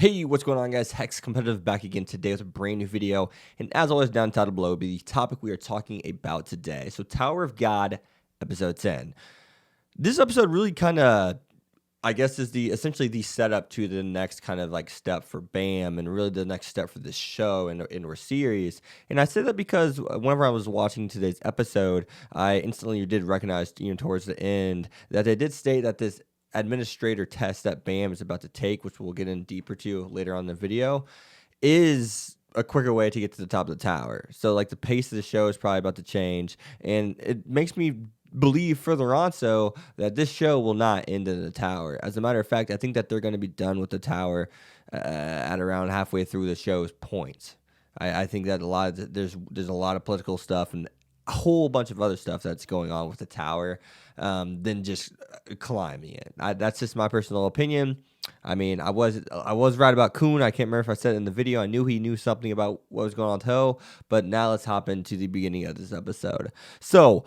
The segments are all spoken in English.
Hey, what's going on, guys? Hex Competitive back again today with a brand new video. And as always, down title below will be the topic we are talking about today. So, Tower of God, episode 10. This episode really kind of, I guess, is essentially the setup to the next kind of like step for BAM and really the next step for this show and in our series. And I say that because whenever I was watching today's episode, I instantly did recognize, towards the end that they did state that this administrator test that BAM is about to take, which we'll get in deeper to later on in the video, is a quicker way to get to the top of the tower. So like the pace of the show is probably about to change, and it makes me believe further on so that this show will not end in the tower. As a matter of fact, I think that they're going to be done with the tower at around halfway through the show's point. I think that there's a lot of political stuff and a whole bunch of other stuff that's going on with the tower than just climbing it. That's just my personal opinion. I mean, I was right about Kuhn. I can't remember if I said it in the video. I knew he knew something about what was going on with Ho, but now let's hop into the beginning of this episode. So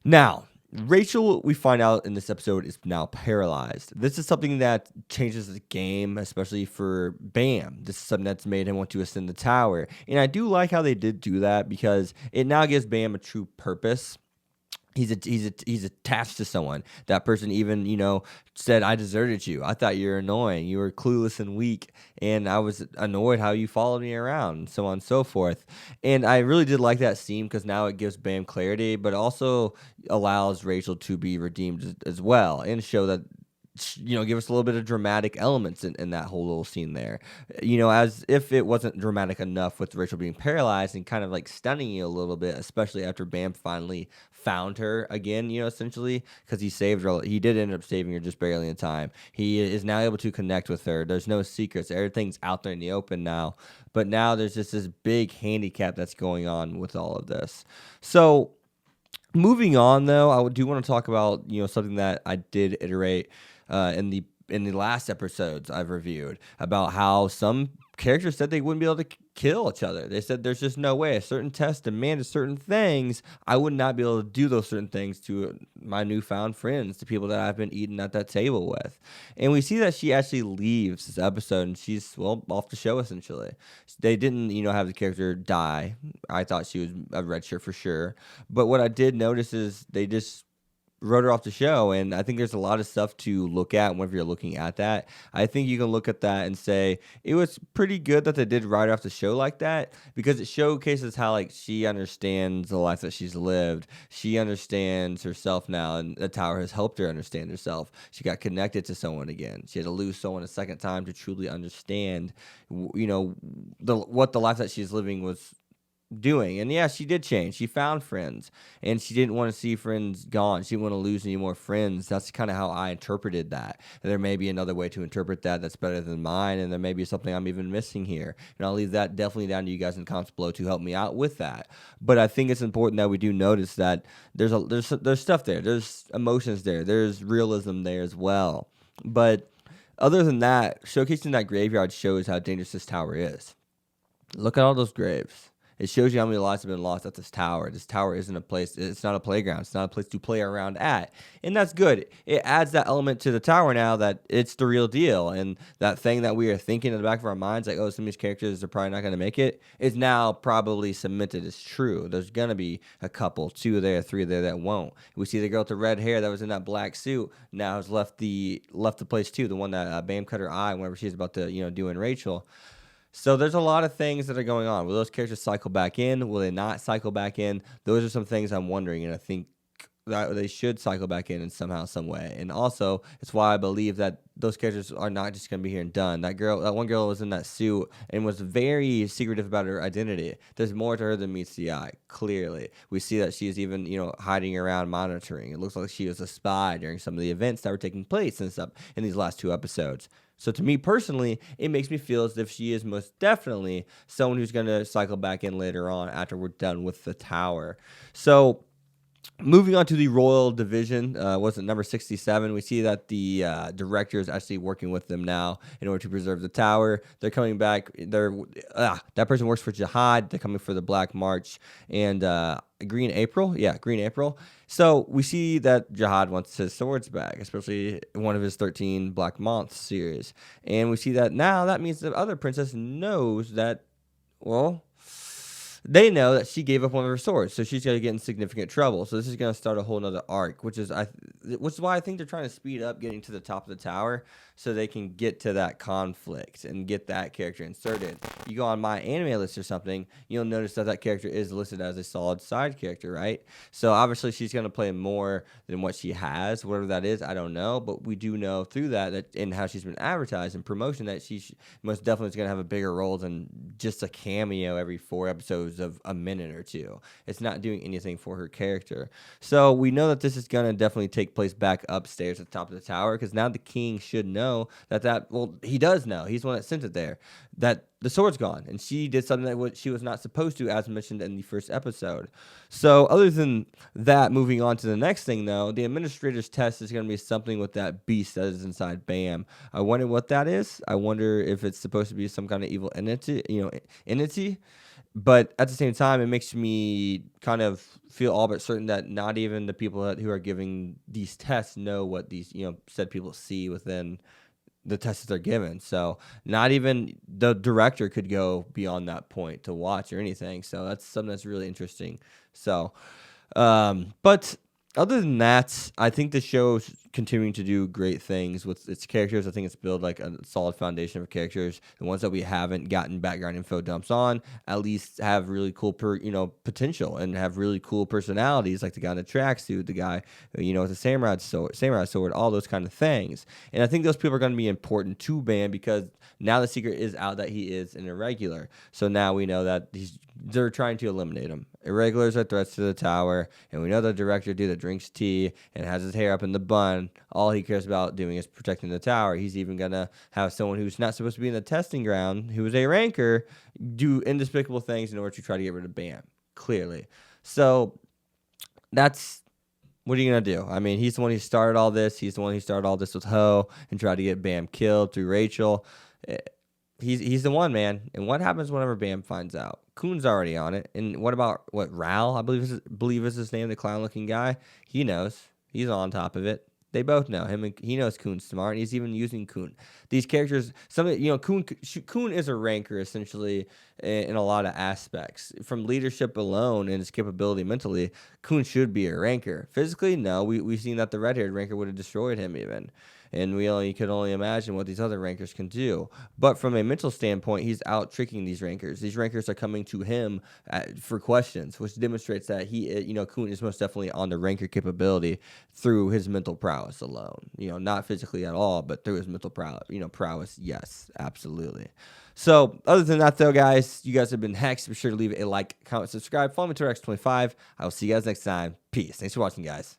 now, Rachel, we find out in this episode, is now paralyzed. This is something that changes the game, especially for BAM. This is something that's made him want to ascend the tower. And I do like how they did do that because it now gives BAM a true purpose. He's attached to someone. That person even, said, I deserted you. I thought you were annoying. You were clueless and weak. And I was annoyed how you followed me around, and so on and so forth. And I really did like that scene because now it gives BAM clarity, but also allows Rachel to be redeemed as well and show that, give us a little bit of dramatic elements in that whole little scene there. As if it wasn't dramatic enough with Rachel being paralyzed and kind of like stunning you a little bit, especially after BAM finally found her again, essentially, because he saved her. He did end up saving her just barely in time. He is now able to connect with her. There's no secrets. Everything's out there in the open now. But now there's just this big handicap that's going on with all of this. So moving on, though, I do want to talk about, something that I did iterate in the last episodes I've reviewed about how some characters said they wouldn't be able to kill each other. They said there's just no way. A certain test demanded certain things. I would not be able to do those certain things to my newfound friends, to people that I've been eating at that table with. And we see that she actually leaves this episode and she's, off the show essentially. They didn't, have the character die. I thought she was a red shirt for sure. But what I did notice is they just wrote her off the show, and I think there's a lot of stuff to look at whenever you're looking at that. I think you can look at that and say it was pretty good that they did write her off the show like that, because it showcases how like she understands the life that she's lived. She understands herself now, and the tower has helped her understand herself. She got connected to someone again. She had to lose someone a second time to truly understand, what the life that she's living was doing. And yeah, she did change. She found friends, and she didn't want to see friends gone. She didn't want to lose any more friends. That's kind of how I interpreted that. And there may be another way to interpret that that's better than mine, and there may be something I'm even missing here. And I'll leave that definitely down to you guys in the comments below to help me out with that. But I think it's important that we do notice that there's stuff there. There's emotions there. There's realism there as well. But other than that, showcasing that graveyard shows how dangerous this tower is. Look at all those graves. It shows you how many lives have been lost at this tower. This tower isn't a place. It's not a playground. It's not a place to play around at. And that's good. It adds that element to the tower now that it's the real deal. And that thing that we are thinking in the back of our minds, like, oh, some of these characters are probably not going to make it, is now probably cemented as true. There's going to be a couple, 2 there, 3 there that won't. We see the girl with the red hair that was in that black suit now has left the place too. The one that BAM cut her eye whenever she's about to, doing Rachel. So there's a lot of things that are going on. Will those characters cycle back in? Will they not cycle back in? Those are some things I'm wondering, and I think that they should cycle back in somehow, some way. And also, it's why I believe that those characters are not just going to be here and done. That one girl was in that suit and was very secretive about her identity. There's more to her than meets the eye, clearly. We see that she's even, hiding around monitoring. It looks like she was a spy during some of the events that were taking place in these last 2 episodes. So to me personally, it makes me feel as if she is most definitely someone who's going to cycle back in later on after we're done with the tower. So Moving on to the Royal Division, was it number 67? We see that the director is actually working with them now in order to preserve the tower. They're coming back. That person works for Jihad. They're coming for the Black March and Green April. Yeah, Green April. So we see that Jihad wants his swords back, especially one of his 13 Black Months series. And we see that now that means the other princess knows that, well, they know that she gave up one of her swords, so she's going to get in significant trouble. So this is going to start a whole nother arc, which is why I think they're trying to speed up getting to the top of the tower so they can get to that conflict and get that character inserted. You go on my anime list or something, you'll notice that character is listed as a solid side character, right? So obviously she's going to play more than what she has, whatever that is, I don't know, but we do know through that and how she's been advertised and promotion that she most definitely is going to have a bigger role than just a cameo every 4 episodes of a minute or two. It's not doing anything for her character. So we know that this is going to definitely take place back upstairs at the top of the tower, because now the king should know well, he does know. He's the one that sent it there, that the sword's gone, and she did something that she was not supposed to, as mentioned in the first episode. So other than that, moving on to the next thing, though, the administrator's test is going to be something with that beast that is inside Bam. I wonder what that is. I wonder if it's supposed to be some kind of evil entity. But at the same time, it makes me kind of feel all but certain that not even the people who are giving these tests know what these, said people see within the tests that they're given. So not even the director could go beyond that point to watch or anything. So that's something that's really interesting. So, but other than that, I think the show's continuing to do great things with its characters. I think it's built like a solid foundation of characters. The ones that we haven't gotten background info dumps on at least have really cool potential and have really cool personalities, like the guy in the tracksuit, the guy with the samurai sword, all those kind of things. And I think those people are going to be important to Bam, because now the secret is out that he is an irregular. So now we know that they're trying to eliminate him. Irregulars are threats to the tower, and we know the director that drinks tea and has his hair up in the bun. All he cares about doing is protecting the tower. He's even going to have someone who's not supposed to be in the testing ground, who is a ranker, do indespicable things in order to try to get rid of Bam, clearly. So that's, what are you going to do? I mean, he's the one who started all this. He's the one who started all this with Ho and tried to get Bam killed through Rachel. He's the one, man. And what happens whenever Bam finds out? Coon's already on it. And what about Ral? I believe is his name, the clown-looking guy. He knows. He's on top of it. They both know him, and he knows Coon's smart. And he's even using Coon. These characters, Coon is a ranker essentially in a lot of aspects. From leadership alone and his capability mentally, Coon should be a ranker. Physically, no. We've seen that the red-haired ranker would have destroyed him even. And we could only imagine what these other rankers can do. But from a mental standpoint, he's out tricking these rankers. These rankers are coming to him for questions, which demonstrates that Coon is most definitely on the ranker capability through his mental prowess alone. Not physically at all, but through his mental prowess, yes, absolutely. So other than that, though, guys, you guys have been Hex. Be sure to leave a like, comment, subscribe. Follow me to X25. I will see you guys next time. Peace. Thanks for watching, guys.